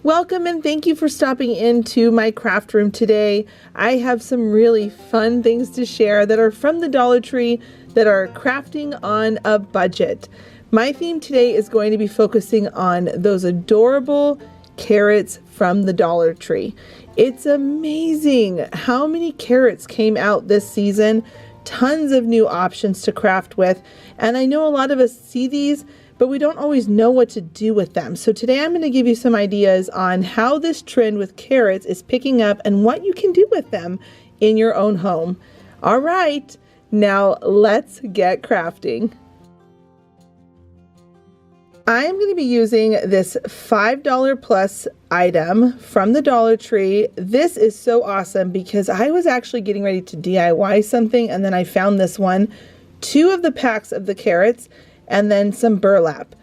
Welcome and thank you for stopping into my craft room today. I have some really fun things to share that are from the Dollar Tree that are crafting on a budget. My theme today is going to be focusing on those adorable carrots from the Dollar Tree. It's amazing how many carrots came out this season. Tons of new options to craft with, and I know a lot of us see these, but we don't always know what to do with them. So today I'm going to give you some ideas on how this trend with carrots is picking up and what you can do with them in your own home. All right, now let's get crafting. I am going to be using this $5 plus item from the Dollar Tree. This is so awesome because I was actually getting ready to DIY something and then I found this one, 2 of the packs of the carrots, and then some burlap.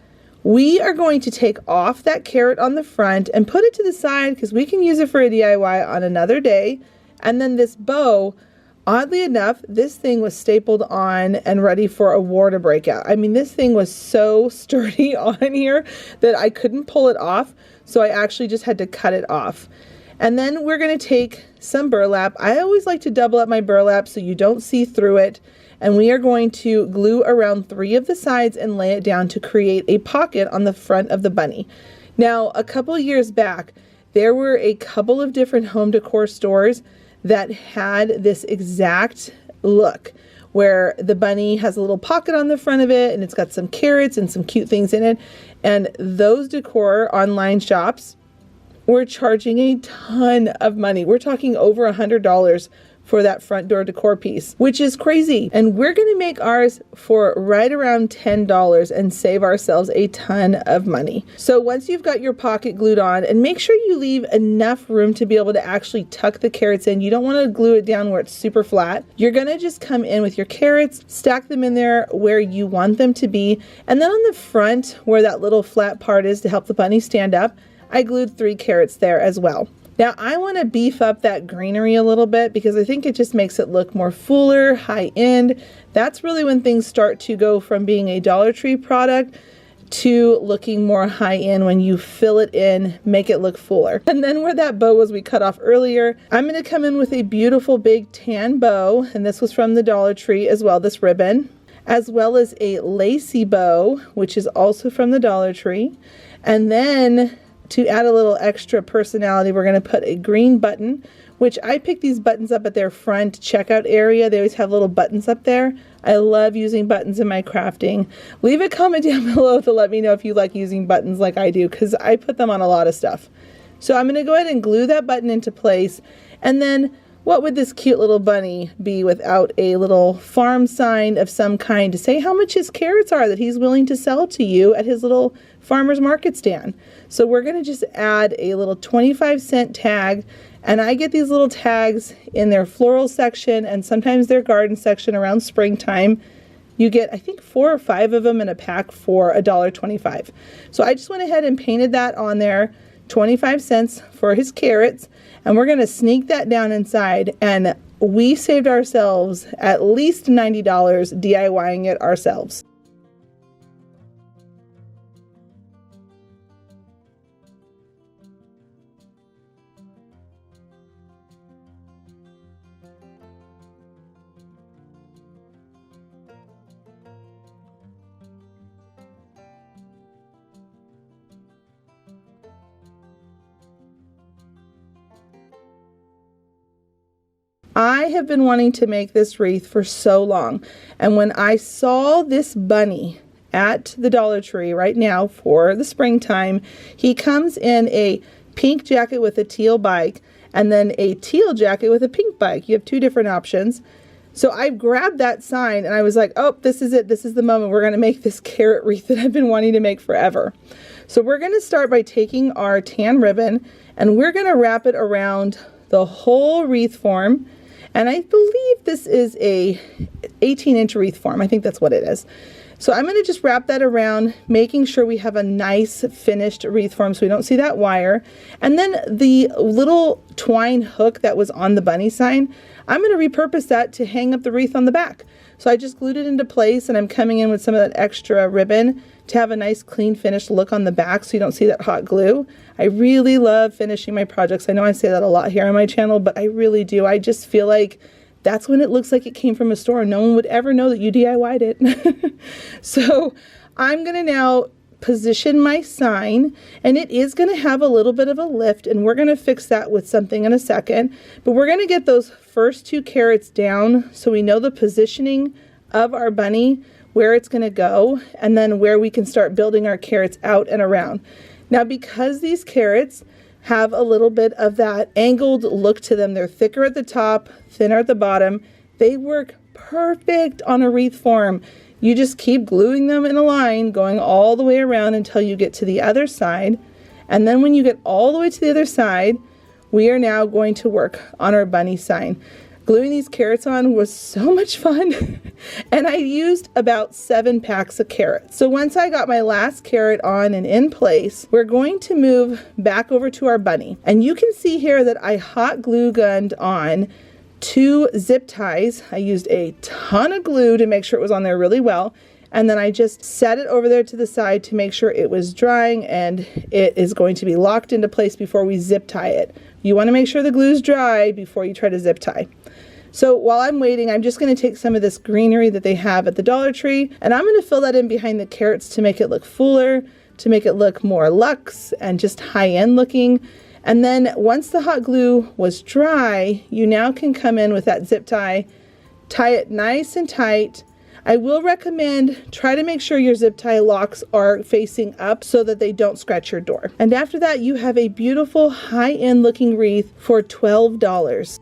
We are going to take off that carrot on the front and put it to the side because we can use it for a DIY on another day. And then this bow, oddly enough, this thing was stapled on and ready for a war to break out. I mean, this thing was so sturdy on here that I couldn't pull it off, so I actually just had to cut it off. And then we're going to take some burlap. I always like to double up my burlap so you don't see through it. And we are going to glue around 3 of the sides and lay it down to create a pocket on the front of the bunny. Now, a couple years back, there were a couple of different home decor stores that had this exact look where the bunny has a little pocket on the front of it and it's got some carrots and some cute things in it. And those decor online shops were charging a ton of money. We're talking over $100 for that front door decor piece, which is crazy. And we're gonna make ours for right around $10 and save ourselves a ton of money. So once you've got your pocket glued on, and make sure you leave enough room to be able to actually tuck the carrots in. You don't wanna glue it down where it's super flat. You're gonna just come in with your carrots, stack them in there where you want them to be. And then on the front, where that little flat part is to help the bunny stand up, I glued 3 carrots there as well. Now I want to beef up that greenery a little bit because I think it just makes it look more fuller, high end. That's really when things start to go from being a Dollar Tree product to looking more high end when you fill it in, make it look fuller. And then where that bow was we cut off earlier, I'm going to come in with a beautiful big tan bow, and this was from the Dollar Tree as well, this ribbon, as well as a lacy bow, which is also from the Dollar Tree. And then to add a little extra personality, we're going to put a green button, which I picked these buttons up at their front checkout area. They always have little buttons up there. I love using buttons in my crafting. Leave a comment down below to let me know if you like using buttons like I do, because I put them on a lot of stuff. So I'm going to go ahead and glue that button into place. And then what would this cute little bunny be without a little farm sign of some kind to say how much his carrots are that he's willing to sell to you at his little farmer's market stand? So we're going to just add a little 25-cent tag, and I get these little tags in their floral section and sometimes their garden section around springtime. You get, I think, 4 or 5 of them in a pack for $1.25. So I just went ahead and painted that on there, 25 cents for his carrots, and we're going to sneak that down inside, and we saved ourselves at least $90 DIYing it ourselves. I have been wanting to make this wreath for so long, and when I saw this bunny at the Dollar Tree right now for the springtime, he comes in a pink jacket with a teal bike and then a teal jacket with a pink bike. You have 2 different options. So I grabbed that sign and I was like, oh, this is it. This is the moment. We're going to make this carrot wreath that I've been wanting to make forever. So we're going to start by taking our tan ribbon and we're going to wrap it around the whole wreath form. And I believe this is a 18-inch wreath form. I think that's what it is. So I'm going to just wrap that around, making sure we have a nice finished wreath form so we don't see that wire. And then the little twine hook that was on the bunny sign, I'm going to repurpose that to hang up the wreath on the back. So I just glued it into place, and I'm coming in with some of that extra ribbon to have a nice clean finished look on the back so you don't see that hot glue. I really love finishing my projects. I know I say that a lot here on my channel, but I really do. I just feel like that's when it looks like it came from a store. No one would ever know that you DIY'd it. So I'm gonna now position my sign, and it is going to have a little bit of a lift, and we're going to fix that with something in a second. But we're going to get those first 2 carrots down so we know the positioning of our bunny, where it's going to go, and then where we can start building our carrots out and around. Now, because these carrots have a little bit of that angled look to them, they're thicker at the top, thinner at the bottom, they work perfect on a wreath form. You just keep gluing them in a line, going all the way around until you get to the other side. And then when you get all the way to the other side, we are now going to work on our bunny sign. Gluing these carrots on was so much fun. And I used about 7 packs of carrots. So once I got my last carrot on and in place, we're going to move back over to our bunny. And you can see here that I hot glue gunned on 2 zip ties. I used a ton of glue to make sure it was on there really well, and then I just set it over there to the side to make sure it was drying, and it is going to be locked into place before we zip tie it. You want to make sure the glue's dry before you try to zip tie. So while I'm waiting, I'm just going to take some of this greenery that they have at the Dollar Tree, and I'm going to fill that in behind the carrots to make it look fuller, to make it look more luxe and just high-end looking. And then once the hot glue was dry, you now can come in with that zip tie, tie it nice and tight. I will recommend try to make sure your zip tie locks are facing up so that they don't scratch your door. And after that, you have a beautiful high-end looking wreath for $12.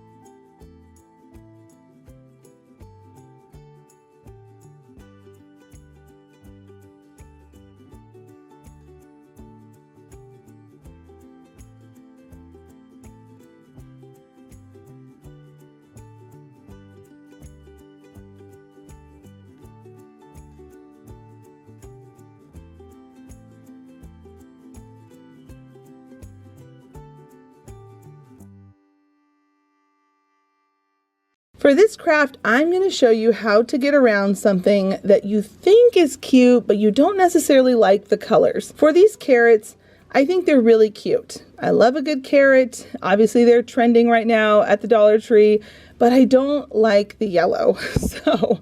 For this craft, I'm going to show you how to get around something that you think is cute, but you don't necessarily like the colors. For these carrots, I think they're really cute. I love a good carrot. Obviously, they're trending right now at the Dollar Tree, but I don't like the yellow. So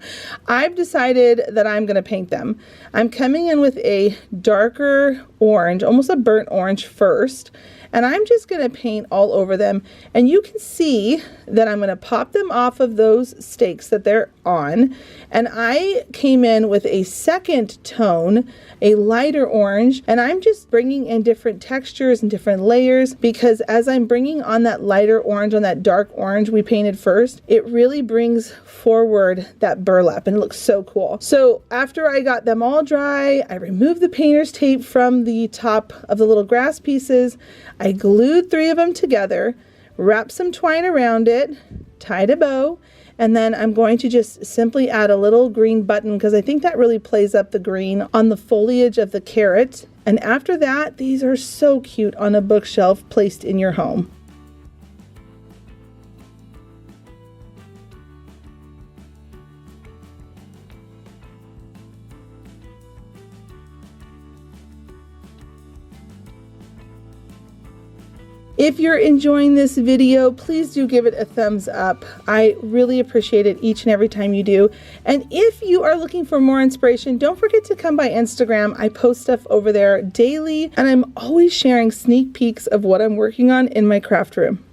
I've decided that I'm going to paint them. I'm coming in with a darker orange, almost a burnt orange first, and I'm just going to paint all over them. And you can see that I'm going to pop them off of those stakes that they're on. And I came in with a second tone, a lighter orange, and I'm just bringing in different textures and different layers, because as I'm bringing on that lighter orange on that dark orange we painted first, it really brings forward that burlap, and it looks so cool. So after I got them all dry, I removed the painter's tape from the top of the little grass pieces. I glued 3 of them together, wrapped some twine around it, tied a bow, and then I'm going to just simply add a little green button because I think that really plays up the green on the foliage of the carrot. And after that, these are so cute on a bookshelf placed in your home. If you're enjoying this video, please do give it a thumbs up. I really appreciate it each and every time you do. And if you are looking for more inspiration, don't forget to come by Instagram. I post stuff over there daily, and I'm always sharing sneak peeks of what I'm working on in my craft room.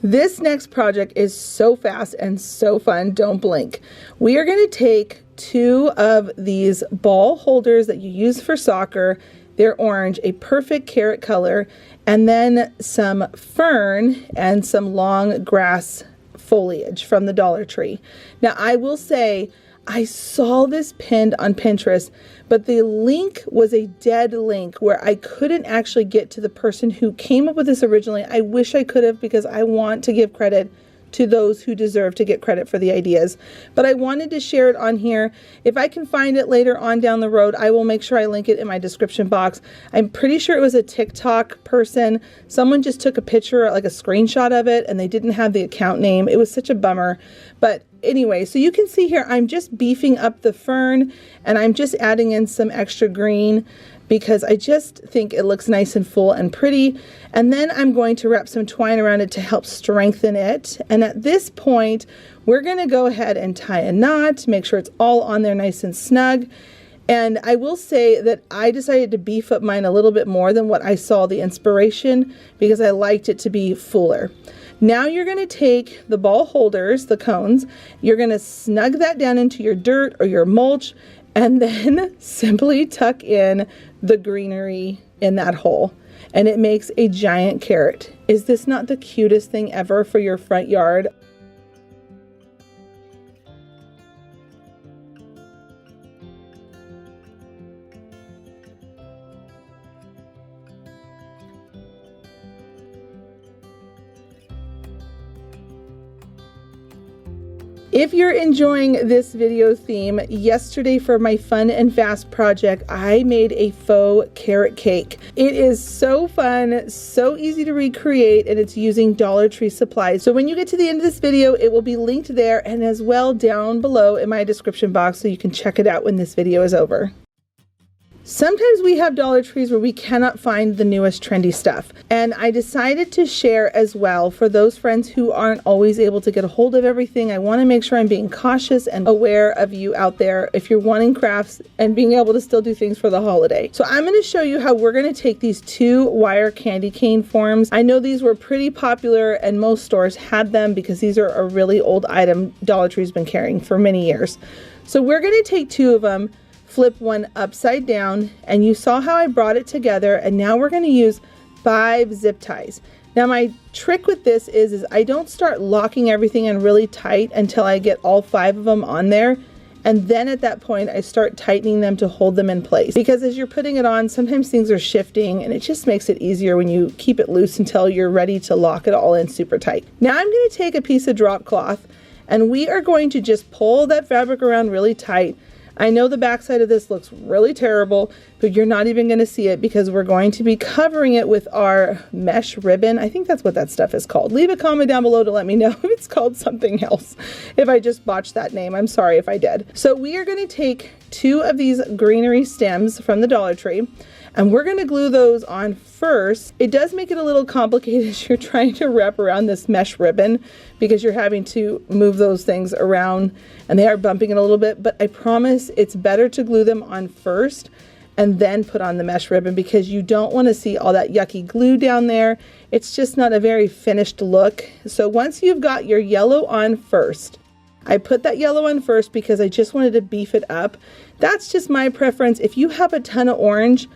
This next project is so fast and so fun, don't blink. We are going to take 2 of these ball holders that you use for soccer. They're orange, a perfect carrot color, and then some fern and some long grass foliage from the Dollar Tree. Now, I will say, I saw this pinned on Pinterest, but the link was a dead link where I couldn't actually get to the person who came up with this originally. I wish I could have, because I want to give credit to those who deserve to get credit for the ideas. But I wanted to share it on here. If I can find it later on down the road, I will make sure I link it in my description box. I'm pretty sure it was a TikTok person. Someone just took a picture, like a screenshot of it, and they didn't have the account name. It was such a bummer. But anyway, so you can see here, I'm just beefing up the fern and I'm just adding in some extra green because I just think it looks nice and full and pretty. And then I'm going to wrap some twine around it to help strengthen it. And at this point, we're gonna go ahead and tie a knot, make sure it's all on there nice and snug. And I will say that I decided to beef up mine a little bit more than what I saw the inspiration because I liked it to be fuller. Now you're going to take the ball holders, the cones, you're going to snug that down into your dirt or your mulch, and then simply tuck in the greenery in that hole. And it makes a giant carrot. Is this not the cutest thing ever for your front yard? If you're enjoying this video theme, yesterday for my fun and fast project, I made a faux carrot cake. It is so fun, so easy to recreate, and it's using Dollar Tree supplies. So when you get to the end of this video, it will be linked there and as well down below in my description box so you can check it out when this video is over. Sometimes we have Dollar Trees where we cannot find the newest trendy stuff. And I decided to share as well for those friends who aren't always able to get a hold of everything. I want to make sure I'm being cautious and aware of you out there if you're wanting crafts and being able to still do things for the holiday. So I'm going to show you how we're going to take these 2 wire candy cane forms. I know these were pretty popular and most stores had them because these are a really old item Dollar Tree's been carrying for many years. So we're going to take 2 of them, flip one upside down, and you saw how I brought it together, and now we're going to use 5 zip ties. Now my trick with this is I don't start locking everything in really tight until I get all 5 of them on there, and then at that point I start tightening them to hold them in place, because as you're putting it on sometimes things are shifting and it just makes it easier when you keep it loose until you're ready to lock it all in super tight. Now I'm going to take a piece of drop cloth and we are going to just pull that fabric around really tight. I know the backside of this looks really terrible, but you're not even going to see it because we're going to be covering it with our mesh ribbon. I think that's what that stuff is called. Leave a comment down below to let me know if it's called something else. If I just botched that name, I'm sorry if I did. So we are going to take 2 of these greenery stems from the Dollar Tree, and we're going to glue those on first. It does make it a little complicated as you're trying to wrap around this mesh ribbon because you're having to move those things around and they are bumping it a little bit, but I promise it's better to glue them on first and then put on the mesh ribbon because you don't want to see all that yucky glue down there. It's just not a very finished look. So once you've got your yellow on first, I put that yellow on first because I just wanted to beef it up. That's just my preference. If you have a ton of orange,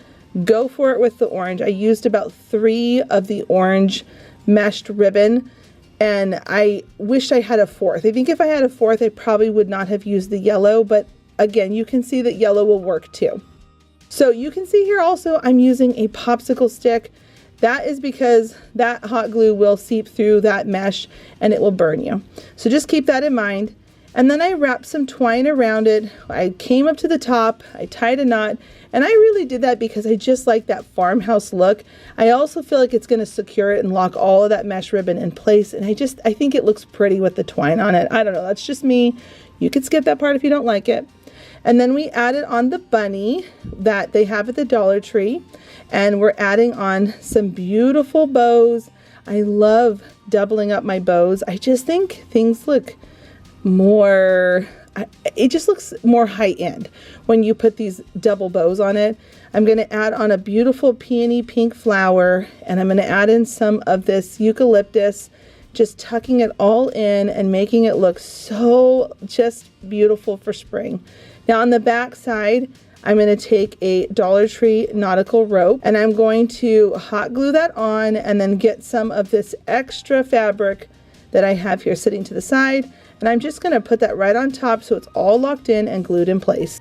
go for it with the orange. I used about 3 of the orange meshed ribbon and I wish I had a 4th. I think if I had a 4th, I probably would not have used the yellow, but again, you can see that yellow will work too. So you can see here also I'm using a popsicle stick. That is because that hot glue will seep through that mesh and it will burn you. So just keep that in mind. And then I wrapped some twine around it. I came up to the top, I tied a knot, and I really did that because I just like that farmhouse look. I also feel like it's going to secure it and lock all of that mesh ribbon in place, and I think it looks pretty with the twine on it. I don't know, that's just me. You could skip that part if you don't like it. And then we added on the bunny that they have at the Dollar Tree, and we're adding on some beautiful bows. I love doubling up my bows. I just think things look more, it just looks more high-end when you put these double bows on it. I'm going to add on a beautiful peony pink flower, and I'm going to add in some of this eucalyptus, just tucking it all in and making it look so just beautiful for spring. Now on the back side, I'm going to take a Dollar Tree nautical rope and I'm going to hot glue that on and then get some of this extra fabric that I have here sitting to the side. And I'm just going to put that right on top so it's all locked in and glued in place.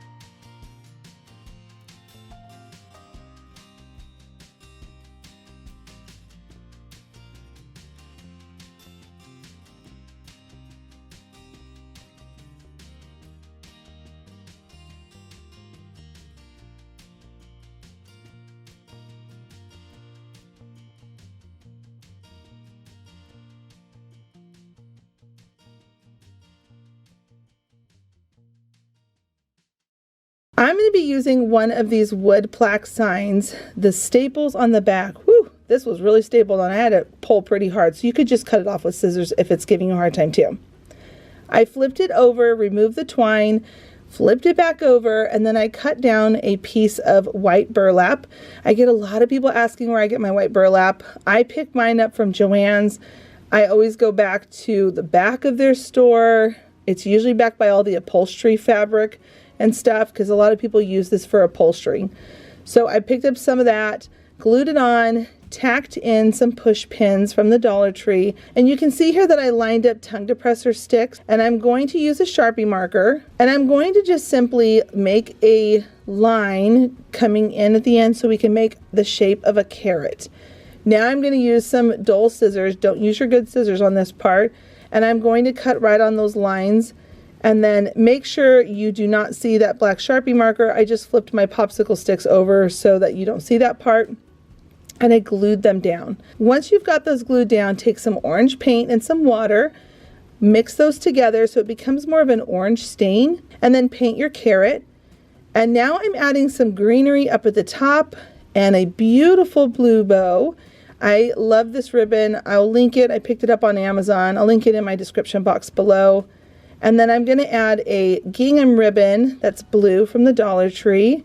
I'm going to be using one of these wood plaque signs. The staples on the back, whew, this was really stapled on. I had to pull pretty hard, so you could just cut it off with scissors if it's giving you a hard time too. I flipped it over, removed the twine, flipped it back over, and then I cut down a piece of white burlap. I get a lot of people asking where I get my white burlap. I pick mine up from Joann's. I always go back to the back of their store. It's usually back by all the upholstery fabric and stuff, because a lot of people use this for upholstery. So I picked up some of that, glued it on, tacked in some push pins from the Dollar Tree, and you can see here that I lined up tongue depressor sticks, and I'm going to use a Sharpie marker, and I'm going to just simply make a line coming in at the end so we can make the shape of a carrot. Now I'm going to use some dull scissors. Don't use your good scissors on this part, and I'm going to cut right on those lines. And then make sure you do not see that black Sharpie marker. I just flipped my popsicle sticks over so that you don't see that part. And I glued them down. Once you've got those glued down, take some orange paint and some water, mix those together so it becomes more of an orange stain, and then paint your carrot. And now I'm adding some greenery up at the top and a beautiful blue bow. I love this ribbon. I'll link it. I picked it up on Amazon. I'll link it in my description box below. And then I'm going to add a gingham ribbon that's blue from the Dollar Tree.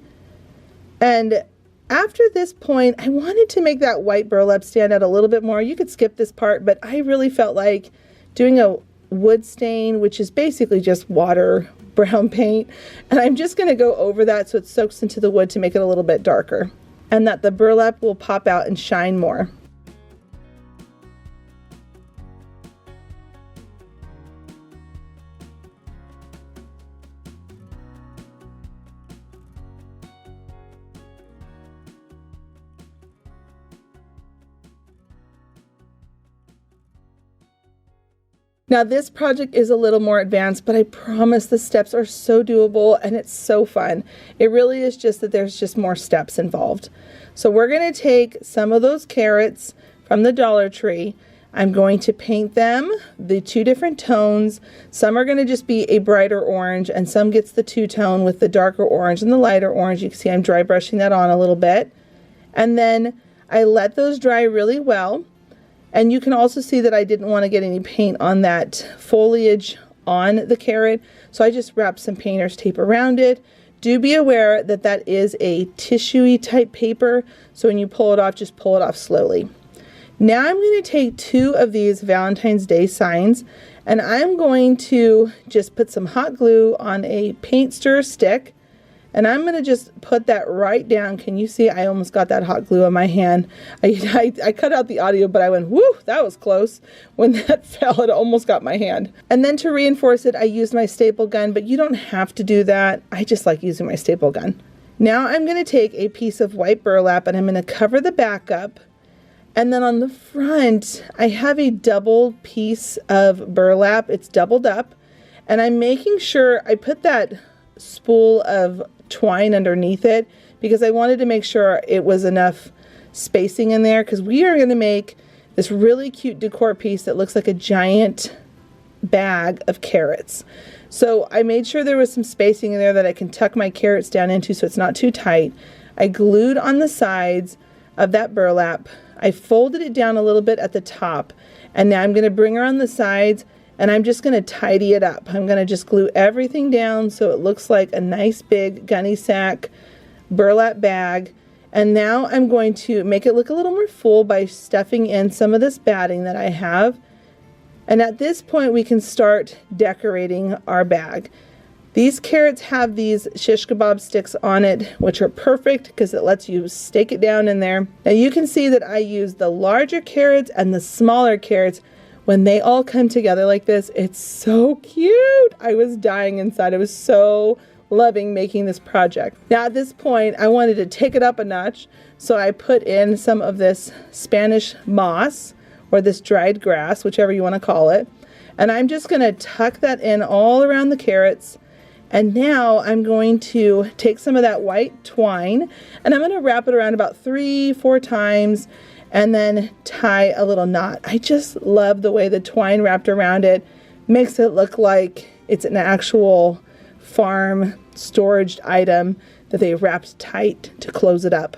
And after this point, I wanted to make that white burlap stand out a little bit more. You could skip this part, but I really felt like doing a wood stain, which is basically just water brown paint. And I'm just going to go over that so it soaks into the wood to make it a little bit darker, and that the burlap will pop out and shine more. Now this project is a little more advanced, but I promise the steps are so doable and it's so fun. It really is just that there's just more steps involved. So we're going to take some of those carrots from the Dollar Tree. I'm going to paint them the two different tones. Some are going to just be a brighter orange, and some gets the two-tone with the darker orange and the lighter orange. You can see I'm dry brushing that on a little bit. And then I let those dry really well. And you can also see that I didn't want to get any paint on that foliage on the carrot, so I just wrapped some painter's tape around it. Do be aware that that is a tissue-y type paper, so when you pull it off, just pull it off slowly. Now I'm going to take two of these Valentine's Day signs, and I'm going to just put some hot glue on a paint stir stick, and I'm going to just put that right down. Can you see? I almost got that hot glue on my hand. I cut out the audio, but I went, whoo, that was close. When that fell, it almost got my hand. And then to reinforce it, I used my staple gun, but you don't have to do that. I just like using my staple gun. Now I'm going to take a piece of white burlap, and I'm going to cover the back up. And then on the front, I have a double piece of burlap. It's doubled up. And I'm making sure I put that spool of twine underneath it because I wanted to make sure it was enough spacing in there, because we are going to make this really cute decor piece that looks like a giant bag of carrots. So I made sure there was some spacing in there that I can tuck my carrots down into so it's not too tight. I glued on the sides of that burlap. I folded it down a little bit at the top, and now I'm going to bring around the sides, and I'm just going to tidy it up. I'm going to just glue everything down so it looks like a nice big gunny sack burlap bag. And now I'm going to make it look a little more full by stuffing in some of this batting that I have. And at this point we can start decorating our bag. These carrots have these shish kebab sticks on it, which are perfect because it lets you stake it down in there. Now you can see that I use the larger carrots and the smaller carrots. When they all come together like this, it's so cute. I was dying inside. I was so loving making this project. Now at this point, I wanted to take it up a notch, so I put in some of this Spanish moss, or this dried grass, whichever you want to call it. And I'm just going to tuck that in all around the carrots. And now I'm going to take some of that white twine, and I'm going to wrap it around about 3-4 times, and then tie a little knot. I just love the way the twine wrapped around it makes it look like it's an actual farm storage item that they wrapped tight to close it up.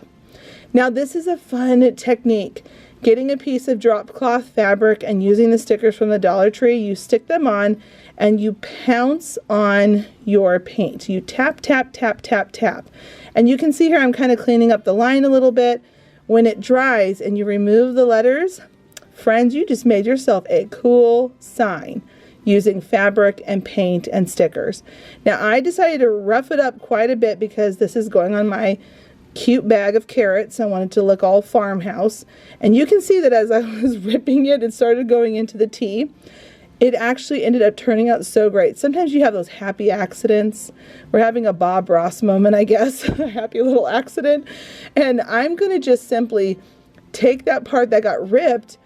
Now this is a fun technique. Getting a piece of drop cloth fabric and using the stickers from the Dollar Tree, you stick them on and you pounce on your paint. You tap, tap, tap, tap, tap. And you can see here I'm kind of cleaning up the line a little bit. When it dries and you remove the letters, friends, you just made yourself a cool sign using fabric and paint and stickers. Now I decided to rough it up quite a bit because this is going on my cute bag of carrots. I wanted to look all farmhouse. And you can see that as I was ripping it, it started going into the tea. It actually ended up turning out so great. Sometimes you have those happy accidents. We're having a Bob Ross moment, I guess, a happy little accident. And I'm going to just simply take that part that got ripped.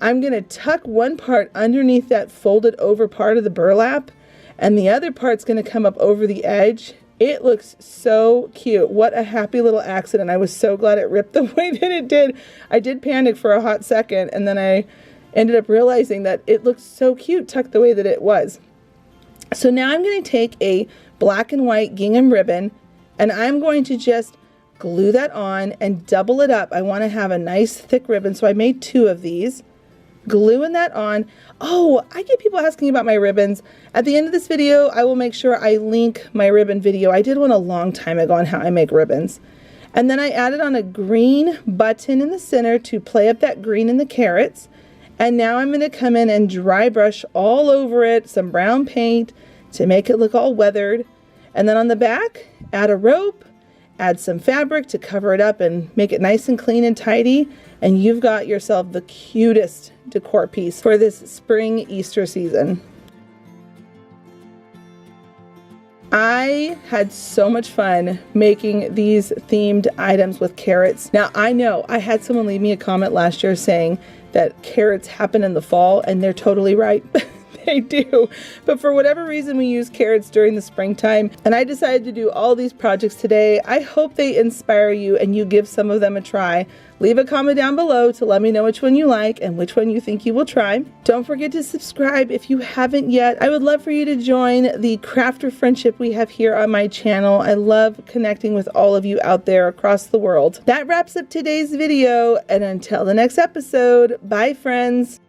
I'm going to tuck one part underneath that folded over part of the burlap, and the other part's going to come up over the edge. It looks so cute. What a happy little accident. I was so glad it ripped the way that it did. I did panic for a hot second, and then I ended up realizing that it looked so cute tucked the way that it was. So now I'm going to take a black and white gingham ribbon, and I'm going to just glue that on and double it up. I want to have a nice thick ribbon, so I made 2 of these. Gluing that on. Oh, I get people asking about my ribbons. At the end of this video, I will make sure I link my ribbon video. I did one a long time ago on how I make ribbons. And then I added on a green button in the center to play up that green in the carrots. And now I'm going to come in and dry brush all over it, some brown paint to make it look all weathered. And then on the back, add a rope, add some fabric to cover it up and make it nice and clean and tidy. And you've got yourself the cutest decor piece for this spring Easter season. I had so much fun making these themed items with carrots. Now I know I had someone leave me a comment last year saying that carrots happen in the fall, and they're totally right. They do. But for whatever reason, we use carrots during the springtime, and I decided to do all these projects today. I hope they inspire you and you give some of them a try. Leave a comment down below to let me know which one you like and which one you think you will try. Don't forget to subscribe if you haven't yet. I would love for you to join the crafter friendship we have here on my channel. I love connecting with all of you out there across the world. That wraps up today's video, and until the next episode, bye friends.